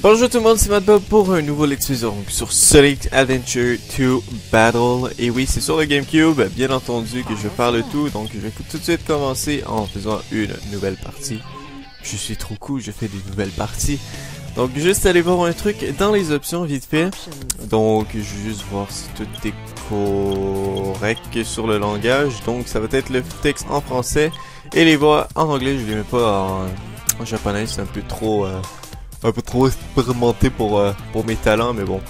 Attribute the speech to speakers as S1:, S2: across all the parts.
S1: Bonjour tout le monde, c'est Madbob pour un nouveau Let's Play sur Sonic Adventure 2 Battle. Et oui, c'est sur le GameCube, bien entendu que je parle tout, donc je vais tout de suite commencer en faisant une nouvelle partie. Je suis trop cool, je fais des nouvelles parties. Donc juste aller voir un truc dans les options vite fait. Donc je vais juste voir si tout est correct sur le langage. Donc ça va être le texte en français et les voix en anglais, je les mets pas en japonais, c'est un peu trop expérimenté pour mes talents, mais bon.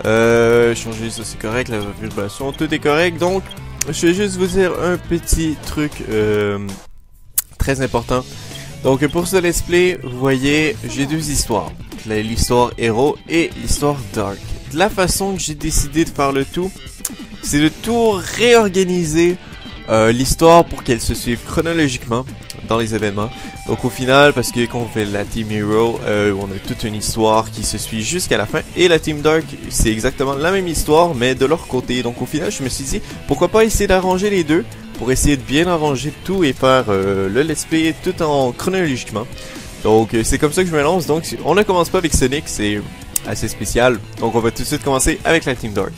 S1: Changer ça, c'est correct, la vibration, tout est correct. Donc, je vais juste vous dire un petit truc très important. Donc, pour ce let's play, vous voyez, j'ai deux histoires. L'histoire héros et l'histoire dark. De la façon que j'ai décidé de faire le tout, c'est de tout réorganiser l'histoire pour qu'elle se suive chronologiquement dans les événements. Donc au final, parce que quand on fait la Team Hero, on a toute une histoire qui se suit jusqu'à la fin. Et la Team Dark, c'est exactement la même histoire, mais de leur côté. Donc au final, je me suis dit, pourquoi pas essayer d'arranger les deux, pour essayer de bien arranger tout et faire le let's play tout en chronologiquement. Donc c'est comme ça que je me lance. Donc on ne commence pas avec Sonic, c'est assez spécial. Donc on va tout de suite commencer avec la Team Dark.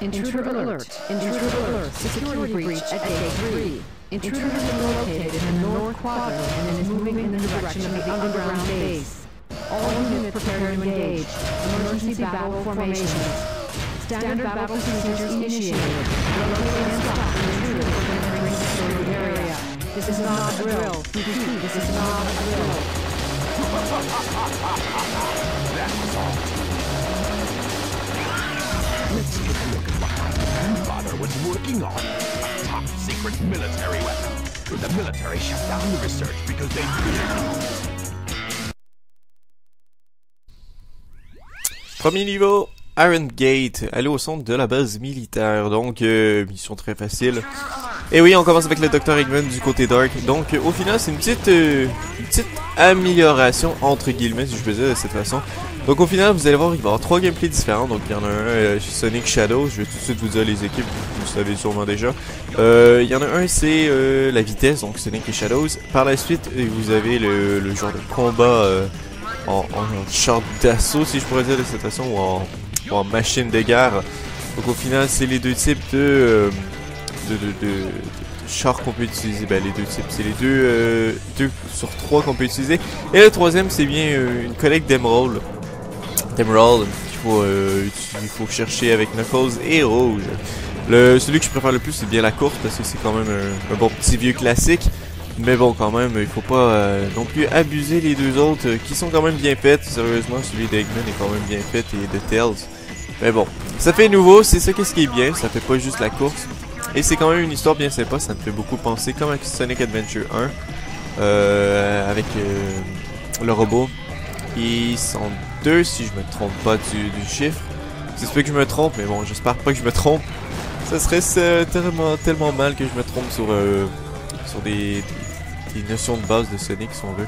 S2: Intruder alert! Intruder alert! Security breach at Gate 3. Intruder has been located in the north quadrant and is moving in the direction of the underground base. All units prepare to engage. Emergency battle formations. Standard battle procedures initiated. Locate and stop the intruder from entering the security area. This is not a drill. Repeat, this is not a drill.
S3: That's all. Let's take a look at what my grandfather was working on. A top secret military weapon. The military shut down the research because they
S1: Premier niveau, Iron Gate, aller au centre de la base militaire. Donc, mission très facile. Et oui, on commence avec le Dr. Eggman du côté Dark. Donc, au final, c'est une petite amélioration, entre guillemets, si je peux dire de cette façon. Donc, au final, vous allez voir, il va y avoir 3 gameplays différents. Donc, il y en a un Sonic Shadows. Je vais tout de suite vous dire les équipes, vous le savez sûrement déjà. Il y en a un, c'est la vitesse, donc Sonic et Shadows. Par la suite, vous avez le genre de combat en char d'assaut, si je pourrais dire de cette façon, ou en machine de guerre. Donc, au final, c'est les deux types de chars qu'on peut utiliser. Ben les deux types, c'est les deux sur 3 qu'on peut utiliser. Et le troisième, c'est bien une collecte d'émeraudes qu'il faut chercher avec Knuckles et Rouge. Celui que je préfère le plus, c'est bien la course, parce que c'est quand même un bon petit vieux classique. Mais bon, quand même, il faut pas non plus abuser les deux autres qui sont quand même bien faites. Sérieusement, celui d'Eggman est quand même bien fait, et de Tails. Mais bon, ça fait nouveau, c'est ça qu'est-ce qui est bien, ça fait pas juste la course. Et c'est quand même une histoire bien sympa, ça me fait beaucoup penser, comme avec Sonic Adventure 1, avec le robot. Ils sont 2, si je me trompe pas du chiffre. C'est sûr que je me trompe, mais bon, j'espère pas que je me trompe. Ça serait tellement mal que je me trompe sur des notions de base de Sonic, si on veut.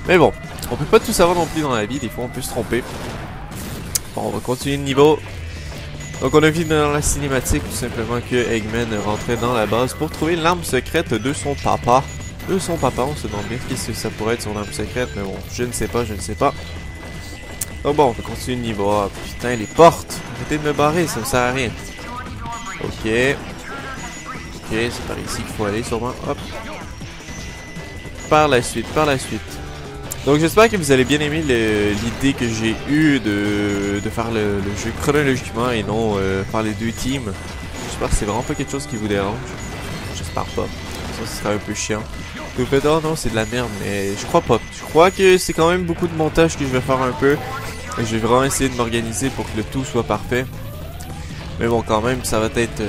S1: Mais bon, on peut pas tout savoir non plus dans la vie, des fois on peut se tromper. Bon, on va continuer le niveau. Donc on a vu dans la cinématique tout simplement que Eggman rentrait dans la base pour trouver l'arme secrète de son papa. On se demande bien qu'est-ce que ça pourrait être son arme secrète, mais bon, je ne sais pas. Donc bon, on va continuer le niveau. Ah, putain, les portes! Arrêtez de me barrer, ça me sert à rien. Ok, c'est par ici qu'il faut aller sûrement. Hop. Par la suite. Donc j'espère que vous allez bien aimer l'idée que j'ai eue de faire le jeu chronologiquement et non faire les deux teams. J'espère que c'est vraiment pas quelque chose qui vous dérange. J'espère pas. Ça, ce serait un peu chiant. Vous faites, oh non, c'est de la merde, mais je crois pas. Je crois que c'est quand même beaucoup de montage que je vais faire un peu. Et je vais vraiment essayer de m'organiser pour que le tout soit parfait. Mais bon, quand même, ça va être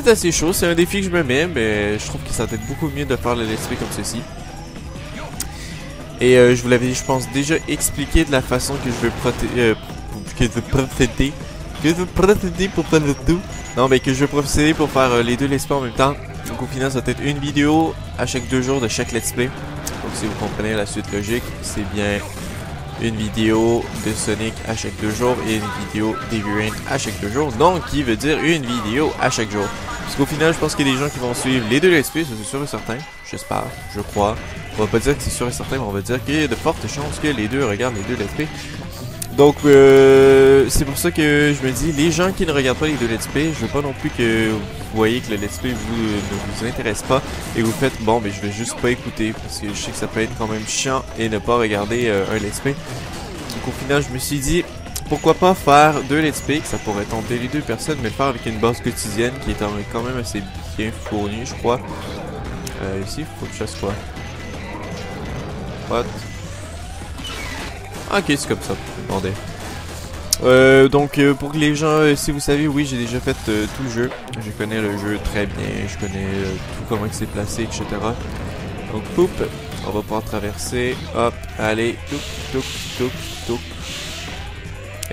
S1: assez chaud. C'est un défi que je me mets, mais je trouve que ça va être beaucoup mieux de faire le let's play comme ceci. Et je vous l'avais, je pense, déjà expliqué de la façon que je vais procéder pour faire le tout. Non, mais que je vais procéder pour faire les deux let's play en même temps. Donc au final, ça va être une vidéo à chaque 2 jours de chaque let's play. Donc si vous comprenez la suite logique, c'est bien une vidéo de Sonic à chaque 2 jours et une vidéo d'Heavy Rain à chaque 2 jours. Donc qui veut dire une vidéo à chaque jour. Parce qu'au final, je pense qu'il y a des gens qui vont suivre les deux let's play, ça c'est sûr et certain. J'espère, je crois. On va pas dire que c'est sûr et certain, mais on va dire qu'il y a de fortes chances que les deux regardent les deux let's play. Donc, c'est pour ça que je me dis, les gens qui ne regardent pas les deux let's play, je veux pas non plus que vous voyez que le let's play ne vous intéresse pas et vous faites, bon, mais je vais juste pas écouter parce que je sais que ça peut être quand même chiant et ne pas regarder un let's play. Donc, au final, je me suis dit, pourquoi pas faire deux let's play, que ça pourrait tenter les deux personnes, mais le faire avec une base quotidienne qui est quand même assez bien fournie, je crois. Ici, il faut que je fasse quoi? What? Ok, c'est comme ça. Attendez. Donc, pour que les gens, si vous savez, oui, j'ai déjà fait tout le jeu. Je connais le jeu très bien. Je connais tout comment il s'est placé, etc. Donc, poup, on va pouvoir traverser. Hop, allez, touc, touc, touc, touc.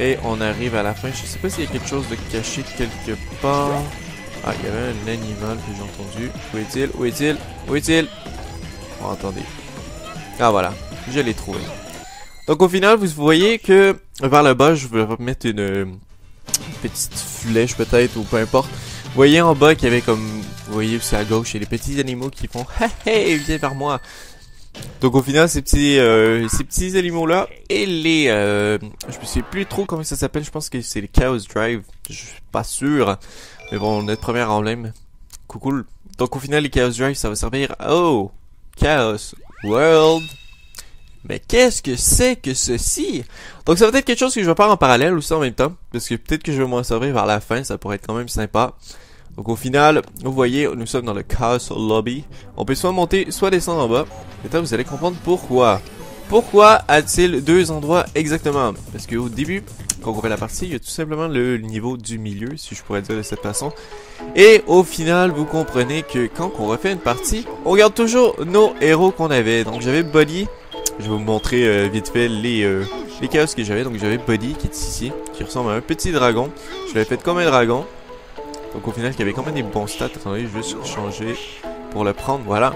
S1: Et on arrive à la fin. Je sais pas s'il y a quelque chose de caché quelque part. Ah, il y avait un animal que j'ai entendu. Où est-il? Où est-il? Où est-il? Oh, attendez. Ah, voilà. Je l'ai trouvé. Donc au final, vous voyez que vers le bas, je vais mettre une petite flèche peut-être ou peu importe. Vous voyez en bas qu'il y avait comme, vous voyez aussi à gauche, il y a des petits animaux qui font « Hey, viens vers moi ». Donc au final, ces petits animaux-là et les, je me sais plus trop comment ça s'appelle, je pense que c'est les Chaos Drive, je suis pas sûr. Mais bon, notre premier emblème, cool. Donc au final, les Chaos Drive, ça va servir au Chaos World. Mais qu'est-ce que c'est que ceci? Donc ça va être quelque chose que je vais faire en parallèle aussi en même temps. Parce que peut-être que je vais m'en servir vers la fin. Ça pourrait être quand même sympa. Donc au final, vous voyez, nous sommes dans le Castle Lobby. On peut soit monter, soit descendre en bas. Et là, vous allez comprendre pourquoi. Pourquoi a-t-il deux endroits exactement? Parce qu'au début, quand on fait la partie, il y a tout simplement le niveau du milieu, si je pourrais dire de cette façon. Et au final, vous comprenez que quand on refait une partie, on garde toujours nos héros qu'on avait. Donc j'avais Buddy. Je vais vous montrer vite fait les chaos que j'avais. Donc j'avais Buddy qui est ici, qui ressemble à un petit dragon. Je l'avais fait comme un dragon. Donc au final, il y avait quand même des bons stats. Attendez, je vais juste changer pour le prendre. Voilà.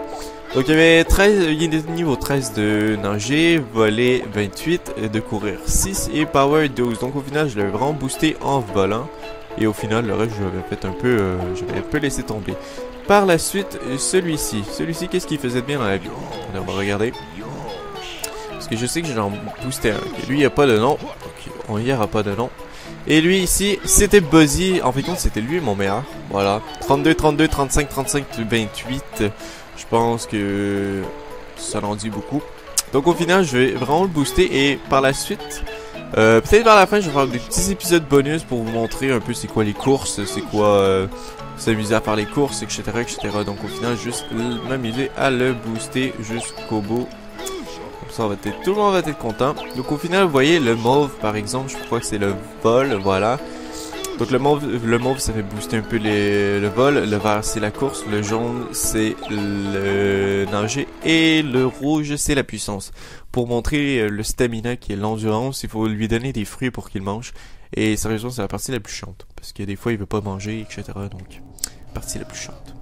S1: Donc il y avait 13, il y a des niveaux 13 de nager, voler 28, de courir 6 et power 12. Donc au final, je l'avais vraiment boosté en volant. Et au final, le reste, je l'avais fait un peu, j'avais un peu laissé tomber. Par la suite, celui-ci. Celui-ci, qu'est-ce qu'il faisait de bien dans la vie? On va regarder. Parce que je sais que j'en boosté un. Okay, lui, il n'y a pas de nom. Okay, on y aura pas de nom. Et lui, ici, c'était Buzzy. En fait, c'était lui mon meilleur. Voilà. 32, 32, 35, 35, 28. Je pense que ça en dit beaucoup. Donc, au final, je vais vraiment le booster. Et par la suite, peut-être vers la fin, je vais faire des petits épisodes bonus pour vous montrer un peu c'est quoi les courses, c'est quoi s'amuser à faire les courses, etc., etc. Donc, au final, juste m'amuser à le booster jusqu'au bout. Ça va être, tout le monde va être content. Donc au final, vous voyez le mauve par exemple, je crois que c'est le vol, voilà. Donc le mauve ça fait booster un peu le vol, le vert c'est la course, le jaune c'est le nager et le rouge c'est la puissance. Pour montrer le stamina qui est l'endurance, il faut lui donner des fruits pour qu'il mange. Et sérieusement c'est la partie la plus chiante, parce que des fois il veut pas manger, etc. Donc partie la plus chiante.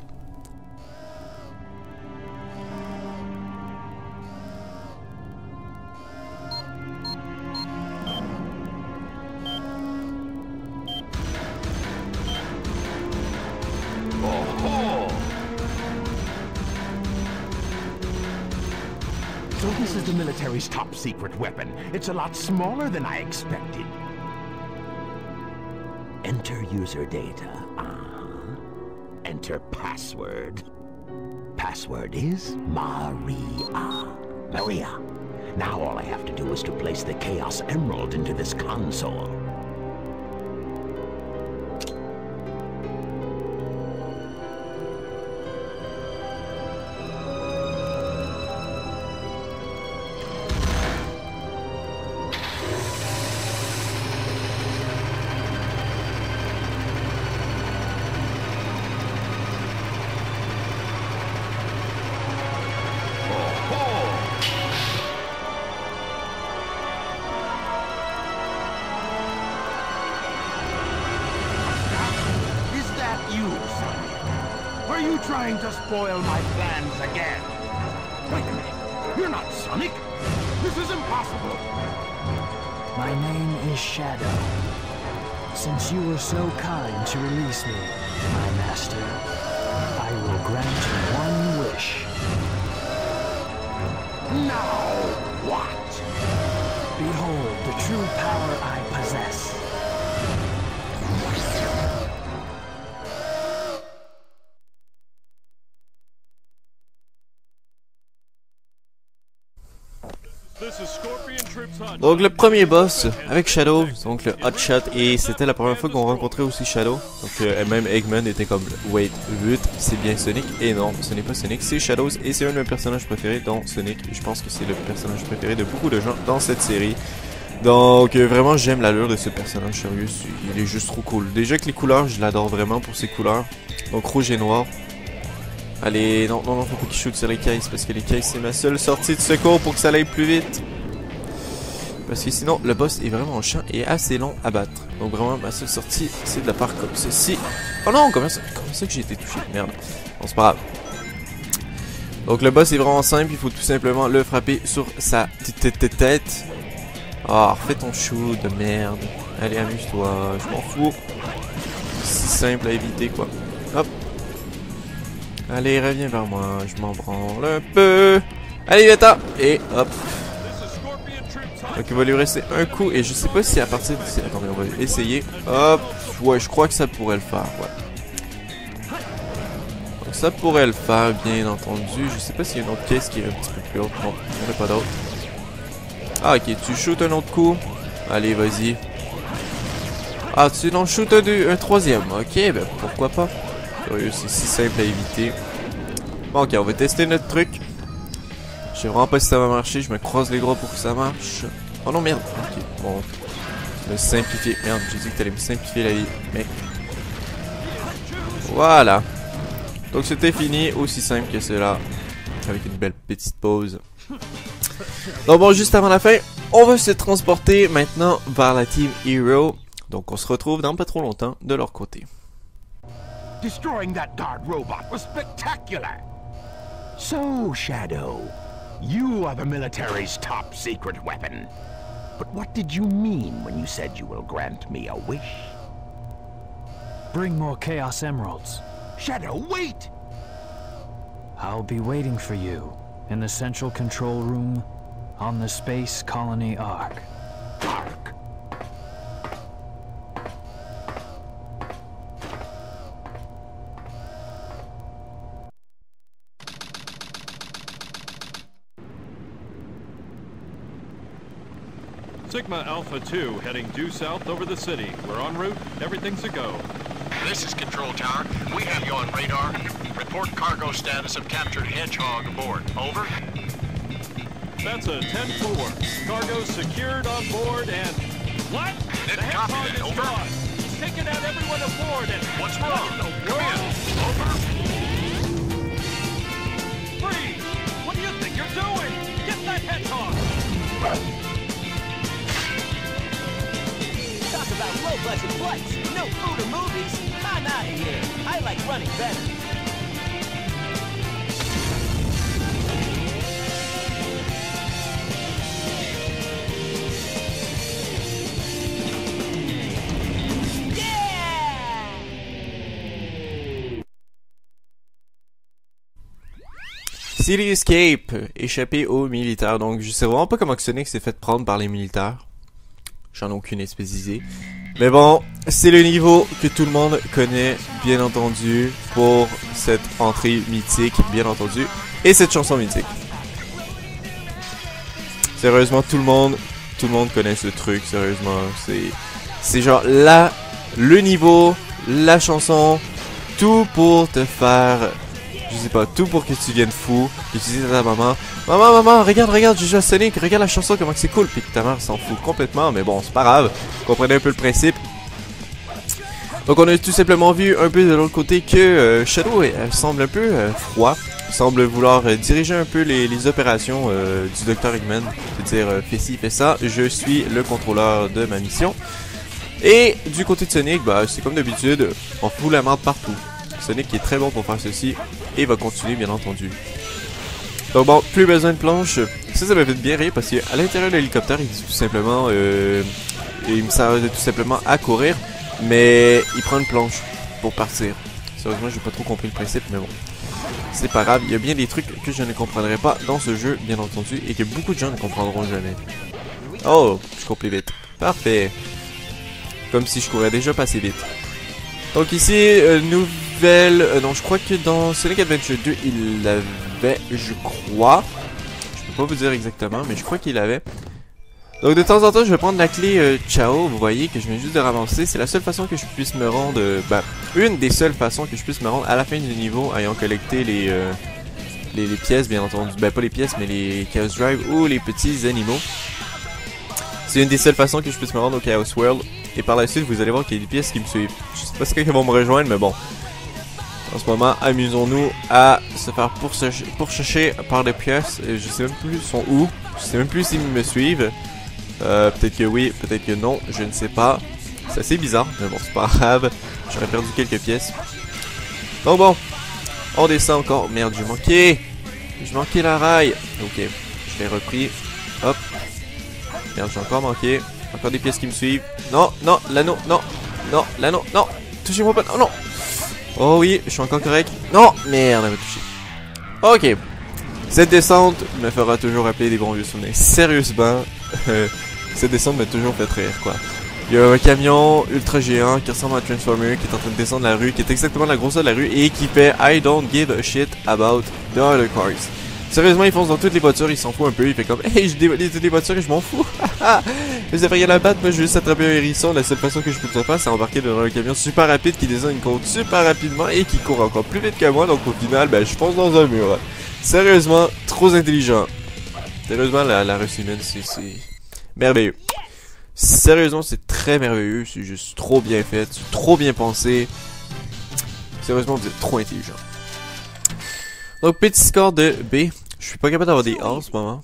S3: So this is the military's top secret weapon. It's a lot smaller than I expected. Enter user data. Enter password. Password is Maria. Maria. Now all I have to do is to place the Chaos Emerald into this console. Are you trying to spoil my plans again? Wait a minute. You're not Sonic. This is impossible.
S4: My name is Shadow. Since you were so kind to release me, my master, I will grant you one wish.
S3: Now, what?
S4: Behold the true power I possess.
S1: Donc le premier boss avec Shadow, donc le Hot Shot, et c'était la première fois qu'on rencontrait aussi Shadow. Donc même Eggman était comme wait, c'est bien Sonic, et non, ce n'est pas Sonic, c'est Shadows, et c'est un de mes personnages préférés dans Sonic. Je pense que c'est le personnage préféré de beaucoup de gens dans cette série. Donc vraiment j'aime l'allure de ce personnage, sérieux, il est juste trop cool. Déjà que les couleurs, je l'adore vraiment pour ses couleurs. Donc rouge et noir. Allez, non, faut pas qu'il shoot sur les caisses, parce que les caisses c'est ma seule sortie de secours pour que ça aille plus vite. Parce que sinon, le boss est vraiment chiant et assez long à battre. Donc vraiment, ma seule sortie, c'est de la part comme ceci. Oh non, comment ça que j'ai été touché? Merde. Bon, c'est pas grave. Donc le boss est vraiment simple, il faut tout simplement le frapper sur sa tête. Ah, refais ton shoot de merde. Allez, amuse-toi, je m'en fous. C'est si simple à éviter, quoi. Hop. Allez, reviens vers moi, je m'en branle un peu. Allez, viens-t'en. Et hop. Donc il va lui rester un coup, et je sais pas si à partir d'ici... Attendez, on va essayer. Hop. Ouais, je crois que ça pourrait le faire, ouais. Donc ça pourrait le faire, bien entendu. Je sais pas s'il y a une autre caisse qui est un petit peu plus haute. Non, il n'y en a pas d'autre. Ah, ok, tu shootes un autre coup. Allez, vas-y. Ah, tu n'en shootes un troisième. Ok, ben pourquoi pas. Sérieux, c'est si simple à éviter. Bon, ok, on va tester notre truc. Je sais vraiment pas si ça va marcher. Je me croise les doigts pour que ça marche. Oh non, merde. Ok, bon. Me simplifier. Merde, j'ai dit que t'allais me simplifier la vie. Mais. Voilà. Donc c'était fini. Aussi simple que cela. Avec une belle petite pause. Donc bon, juste avant la fin, on va se transporter maintenant vers la Team Hero. Donc on se retrouve dans pas trop longtemps de leur côté.
S3: Destroying that guard robot was spectacular. So, Shadow, you are the military's top secret weapon. But what did you mean when you said you will grant me a wish?
S4: Bring more Chaos Emeralds.
S3: Shadow, wait!
S4: I'll be waiting for you in the central control room on the Space Colony Ark.
S3: Ark?
S5: Sigma Alpha 2 heading due south over the city. We're en route. Everything's a go.
S6: This is Control Tower. We have you on radar. Report cargo status of captured Hedgehog aboard. Over.
S5: That's a 10-4. Cargo secured on board and... What?
S6: Didn't
S5: The
S6: copy
S5: Hedgehog
S6: that.
S5: is
S6: Over.
S5: gone. He's taken out everyone aboard and...
S6: What's
S5: What
S6: wrong?
S5: in the
S6: Come
S5: world?
S6: in. Over.
S5: Freeze! What do you think you're doing? Get that Hedgehog!
S7: Talk about low-budget flights, no food or movies. I'm out of here. I like running better.
S1: City Escape, échappé aux militaires. Donc je sais vraiment pas comment Sonic s'est fait prendre par les militaires. J'en ai aucune espèce d'idée. Mais bon, c'est le niveau que tout le monde connaît, bien entendu, pour cette entrée mythique, bien entendu, et cette chanson mythique. Sérieusement, tout le monde connaît ce truc, sérieusement. C'est genre là, le niveau, la chanson, tout pour te faire... Je sais pas, tout pour que tu viennes fou, que tu dises à ta maman, maman, regarde, je joue à Sonic, regarde la chanson, comment c'est cool, puis que ta mère s'en fout complètement, mais bon, c'est pas grave, vous comprenez un peu le principe. Donc on a tout simplement vu un peu de l'autre côté que Shadow semble un peu froid, semble vouloir diriger un peu les opérations du Dr. Eggman, c'est-à-dire fais ci, fais ça, je suis le contrôleur de ma mission. Et du côté de Sonic, bah c'est comme d'habitude, on fout la merde partout. Sonic est très bon pour faire ceci et va continuer bien entendu. Donc bon, plus besoin de planche. Ça m'a fait bien rire parce qu'à l'intérieur de l'hélicoptère, il dit tout simplement, il me sert tout simplement à courir. Mais il prend une planche pour partir. Sérieusement, j'ai pas trop compris le principe, mais bon. C'est pas grave, il y a bien des trucs que je ne comprendrai pas dans ce jeu, bien entendu, et que beaucoup de gens ne comprendront jamais. Oh, je cours plus vite. Parfait. Comme si je courais déjà pas assez vite. Donc ici, nouvelle... non, je crois que dans Sonic Adventure 2, il l'avait, je crois. Je peux pas vous dire exactement, mais je crois qu'il l'avait. Donc de temps en temps, je vais prendre la clé Chao, vous voyez, que je viens juste de ramasser. C'est la seule façon que je puisse me rendre... une des seules façons que je puisse me rendre à la fin du niveau, ayant collecté les pièces, bien entendu. Ben, pas les pièces, mais les Chaos Drive ou les petits animaux. C'est une des seules façons que je puisse me rendre au Chaos World. Et par la suite, vous allez voir qu'il y a des pièces qui me suivent. Je sais pas si quelqu'un va me rejoindre, mais bon. En ce moment, amusons-nous à se faire pourchasser par des pièces. Et je sais même plus ils sont où. Je sais même plus s'ils me suivent. Peut-être que oui, peut-être que non, je ne sais pas. C'est assez bizarre, mais bon, c'est pas grave. J'aurais perdu quelques pièces. Donc bon, on descend encore. Merde, j'ai manqué. J'ai manqué la rail. Ok, je l'ai repris. Hop. Merde, j'ai encore manqué. Encore des pièces qui me suivent. Non, non, l'anneau, non. Non, l'anneau, non. Touchez-moi pas, non, non. Oh oui, je suis encore correct. Non, merde, elle m'a touché. Ok. Cette descente me fera toujours rappeler des bons vieux souvenirs. Sérieusement, cette descente m'a toujours fait rire, quoi. Il y a un camion ultra géant qui ressemble à un Transformer qui est en train de descendre la rue, qui est exactement la grosseur de la rue et qui fait I don't give a shit about the other cars. Sérieusement, il fonce dans toutes les voitures, il s'en fout un peu, il fait comme hey, je dévalise toutes les voitures et je m'en fous. Je devrais rien à battre, moi je veux juste attraper un hérisson. La seule façon que je peux le faire, c'est embarquer dans un camion super rapide qui descend une côte super rapidement et qui court encore plus vite que moi, donc au final, ben je fonce dans un mur. Sérieusement, trop intelligent. Sérieusement, la race humaine, c'est merveilleux. Sérieusement, c'est très merveilleux, c'est juste trop bien fait, c'est trop bien pensé. Sérieusement, vous êtes trop intelligent. Donc, petit score de B. Je suis pas capable d'avoir des A en ce moment.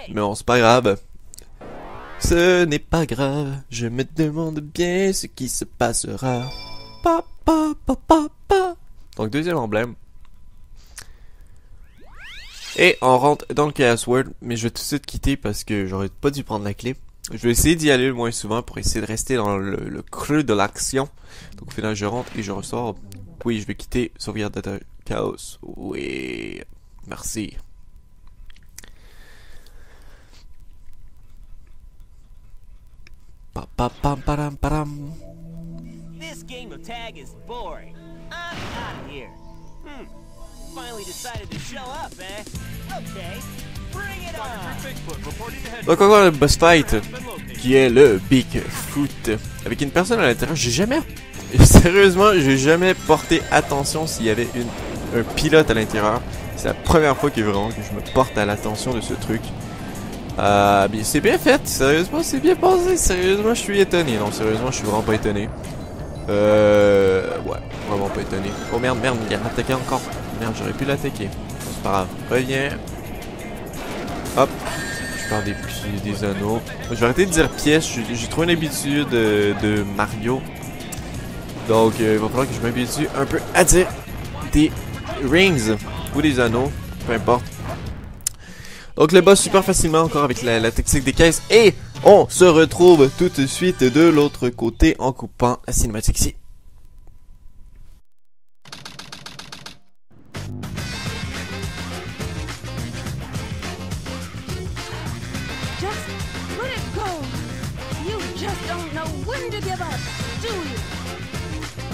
S1: Mais bon, c'est pas grave. Ce n'est pas grave, je me demande bien ce qui se passera. Pa, pa, pa, pa, pa. Donc, deuxième emblème. Et on rentre dans le Chaos World, mais je vais tout de suite quitter parce que j'aurais pas dû prendre la clé. Je vais essayer d'y aller le moins souvent pour essayer de rester dans le creux de l'action. Donc au final, je rentre et je ressors. Oui, je vais quitter sauvegarde de Chaos. Oui, merci. Pa pa pam param param.
S7: This game of tag is boring. I'm out of here. Finally decided to show up, eh? Okay, bring it on.
S5: Donc
S1: encore le boss fight qui est le Bigfoot avec une personne à l'intérieur. Sérieusement, j'ai jamais porté attention s'il y avait un pilote à l'intérieur. C'est la première fois que vraiment que je me porte à l'attention de ce truc. C'est bien fait, sérieusement, c'est bien passé. Sérieusement, je suis étonné. Non, sérieusement, je suis vraiment pas étonné. Ouais, vraiment pas étonné. Oh merde, il a attaqué encore. Merde, j'aurais pu l'attaquer. C'est pas grave. Reviens. Hop. Je perds des anneaux. Je vais arrêter de dire pièces. J'ai trop une habitude de Mario. Donc, il va falloir que je m'habitue un peu à dire des rings ou des anneaux. Peu importe. Donc, le boss super facilement encore avec la tactique des caisses. Et on se retrouve tout de suite de l'autre côté en coupant la cinématique ici.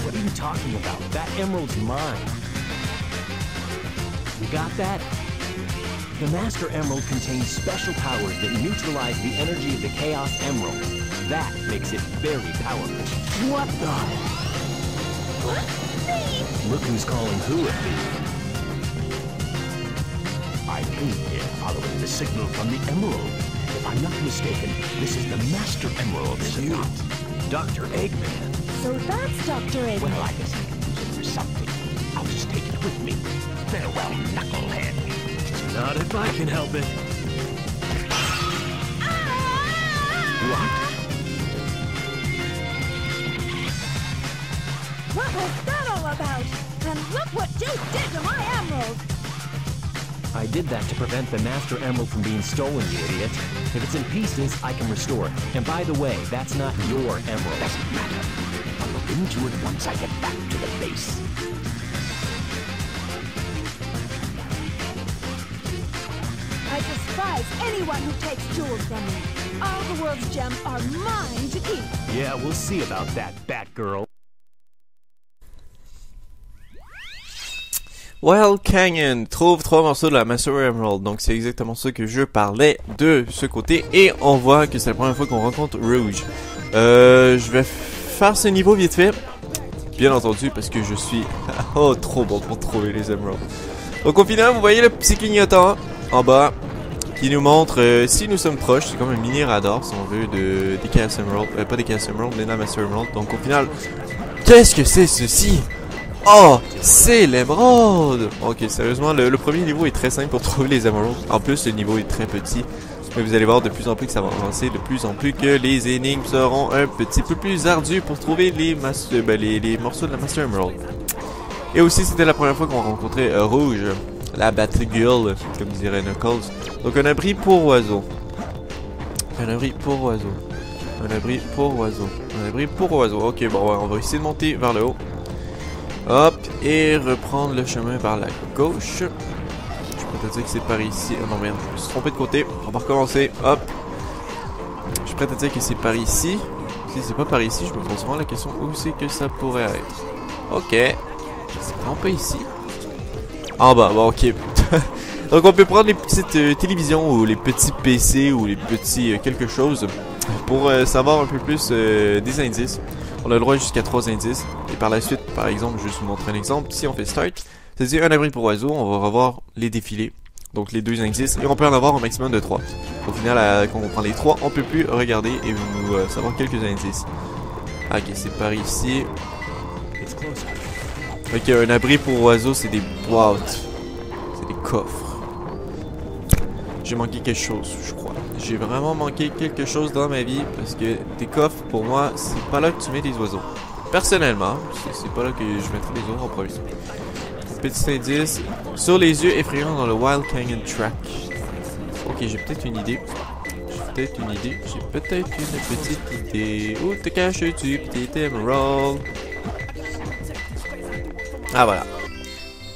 S3: What are you talking about? That emerald's mine. You got that? The Master Emerald contains special powers that neutralize the energy of the Chaos Emerald. That makes it very powerful. What the? Look who's calling who at me. I came here following the signal from the Emerald. If I'm not mistaken, this is the Master Emerald, is it not? Dr. Eggman.
S8: So that's Dr. Eggman.
S3: Well, I guess I can use it for something. I'll just take it with me. Farewell, Knucklehead.
S4: Not if I can help it.
S8: What was that all about? And look what you did to my emerald!
S3: I did that to prevent the Master Emerald from being stolen, you idiot. If it's in pieces, I can restore it. And by the way, that's not your emerald. Doesn't matter. attend to it once I get back to the base.
S8: I despise anyone who takes jewels from me. All the world's gems are mine to keep.
S3: Yeah, we'll see about that, Batgirl.
S1: Wild Canyon trouve 3 morceaux de la Master Emerald. Donc c'est exactement ça que je parlais de ce côté. Et on voit que c'est la première fois qu'on rencontre Rouge. Je vais faire ce niveau vite fait. Bien entendu parce que je suis trop bon pour trouver les Emeralds. Donc au final vous voyez le petit clignotant en bas qui nous montre si nous sommes proches. C'est comme un mini radar si on veut des Chaos Emerald. Pas des Chaos Emerald mais de la Master Emerald. Donc au final, qu'est-ce que c'est ceci? Oh, c'est l'émeraude! Ok, sérieusement, le premier niveau est très simple pour trouver les émeraudes. En plus, le niveau est très petit. Mais vous allez voir de plus en plus que ça va avancer, de plus en plus que les énigmes seront un petit peu plus ardues pour trouver les morceaux de la Master Emerald. Et aussi, c'était la première fois qu'on rencontrait Rouge, la Batgirl, comme dirait Knuckles. Donc, un abri pour oiseaux. Un abri pour oiseaux. Un abri pour oiseaux. Un abri pour oiseaux. Ok, bon, ouais, on va essayer de monter vers le haut. Hop, et reprendre le chemin vers la gauche. Je peux te dire que c'est par ici. Oh non merde, je me suis trompé de côté. On va recommencer. Hop. Je suis prêt à dire que c'est par ici. Si c'est pas par ici, je me pose vraiment la question où c'est que ça pourrait être. Ok. C'est vraiment pas ici. En bas, bon ok. Donc on peut prendre les petites télévisions ou les petits PC ou les petits quelque chose pour savoir un peu plus des indices. On a le droit jusqu'à 3 indices. Et par la suite, par exemple, je vais vous montrer un exemple. Si on fait Start, c'est-à-dire un abri pour oiseaux, on va revoir les défilés. Donc les 2 indices. Et on peut en avoir un maximum de 3. Au final, quand on prend les 3, on peut plus regarder et nous savoir quelques indices. Ok, c'est par ici. Ok, un abri pour oiseaux, c'est des boîtes. C'est des coffres. J'ai manqué quelque chose, je crois. J'ai vraiment manqué quelque chose dans ma vie parce que des coffres, pour moi, c'est pas là que tu mets des oiseaux. Personnellement, c'est pas là que je mettrais les oiseaux en premier. Petit indice, sur les yeux effrayants dans le Wild Canyon Track. Ok, j'ai peut-être une idée. J'ai peut-être une petite idée. Où te caches-tu, petit Emerald? Ah voilà.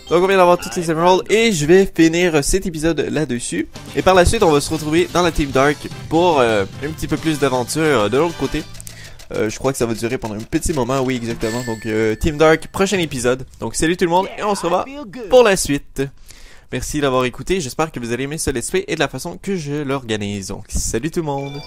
S1: Donc on vient d'avoir toutes les émeraudes et je vais finir cet épisode là-dessus. Et par la suite on va se retrouver dans la Team Dark pour un petit peu plus d'aventure de l'autre côté. Je crois que ça va durer pendant un petit moment, oui exactement. Donc Team Dark, prochain épisode. Donc salut tout le monde et on se revoit pour la suite. Merci d'avoir écouté, j'espère que vous allez aimer ce let's play et de la façon que je l'organise. Donc salut tout le monde.